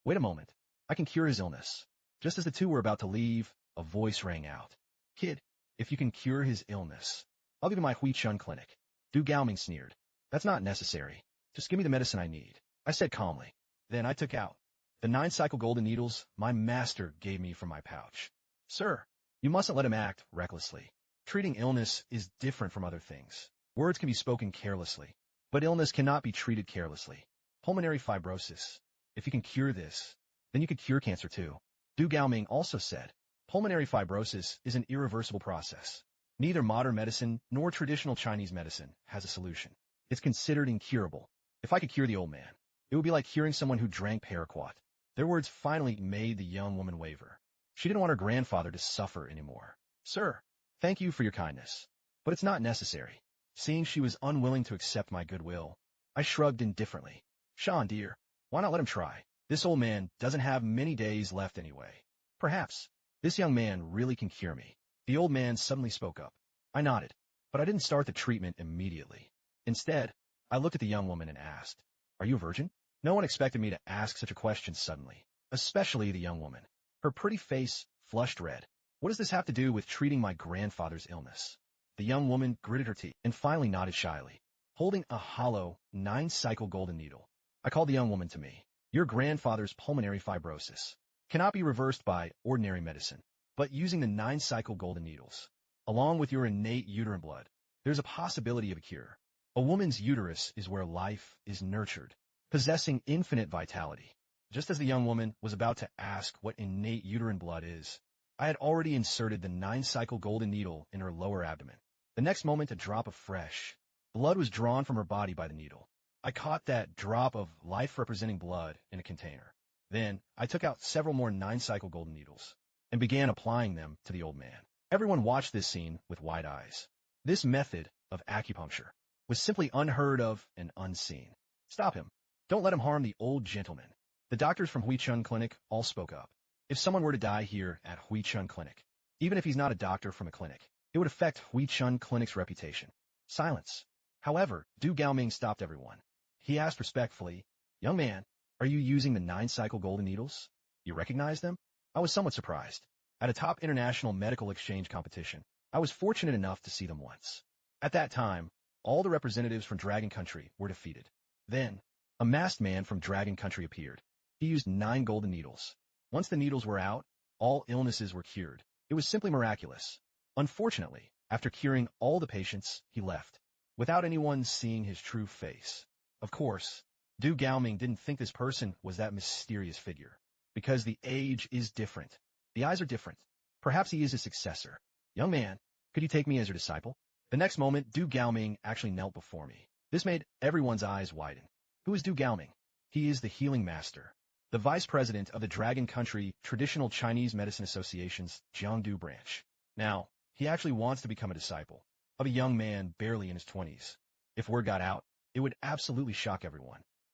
Wait a moment. I can cure his illness. Just as the two were about to leave, a voice rang out. Kid, if you can cure his illness, I'll give you my Huichun clinic. Du Gaoming sneered. That's not necessary. Just give me the medicine I need, I said calmly. Then I took out the 9-cycle golden needles my master gave me from my pouch. Sir, you mustn't let him act recklessly. Treating illness is different from other things. Words can be spoken carelessly, but illness cannot be treated carelessly. Pulmonary fibrosis. If you can cure this, then you could cure cancer too. Du Gaoming also said, pulmonary fibrosis is an irreversible process. Neither modern medicine nor traditional Chinese medicine has a solution. It's considered incurable. If I could cure the old man, it would be like curing someone who drank paraquat. Their words finally made the young woman waver. She didn't want her grandfather to suffer anymore. Sir, thank you for your kindness, but it's not necessary. Seeing she was unwilling to accept my goodwill, I shrugged indifferently. Sean, dear, why not let him try? This old man doesn't have many days left anyway. Perhaps this young man really can cure me. The old man suddenly spoke up. I nodded, but I didn't start the treatment immediately. Instead, I looked at the young woman and asked, Are you a virgin? No one expected me to ask such a question suddenly, especially the young woman. Her pretty face flushed red. What does this have to do with treating my grandfather's illness? The young woman gritted her teeth and finally nodded shyly, holding a hollow 9-cycle golden needle. I called the young woman to me. Your grandfather's pulmonary fibrosis cannot be reversed by ordinary medicine, but using the 9-cycle golden needles, along with your innate uterine blood, there's a possibility of a cure. A woman's uterus is where life is nurtured, possessing infinite vitality. Just as the young woman was about to ask what innate uterine blood is, I had already inserted the 9-cycle golden needle in her lower abdomen. The next moment, a drop of fresh blood was drawn from her body by the needle. I caught that drop of life-representing blood in a container. Then, I took out several more 9-cycle golden needles and began applying them to the old man. Everyone watched this scene with wide eyes. This method of acupuncture was simply unheard of and unseen. Stop him. Don't let him harm the old gentleman. The doctors from Huichun Clinic all spoke up. If someone were to die here at Huichun Clinic, even if he's not a doctor from a clinic, it would affect Huichun Clinic's reputation. Silence. However, Du Gaoming stopped everyone. He asked respectfully, Young man, are you using the 9-cycle golden needles? You recognize them? I was somewhat surprised. At a top international medical exchange competition, I was fortunate enough to see them once. At that time, all the representatives from Dragon Country were defeated. Then, a masked man from Dragon Country appeared. He used 9 golden needles. Once the needles were out, all illnesses were cured. It was simply miraculous. Unfortunately, after curing all the patients, he left, without anyone seeing his true face. Of course, Du Gaoming didn't think this person was that mysterious figure, because the age is different. The eyes are different. Perhaps he is his successor. Young man, could you take me as your disciple? The next moment, Du Gaoming actually knelt before me. This made everyone's eyes widen. Who is Du Gaoming? He is the healing master, the vice president of the Dragon Country Traditional Chinese Medicine Association's Jiangdu branch. Now, he actually wants to become a disciple of a young man barely in his 20s. If word got out, it would absolutely shock everyone.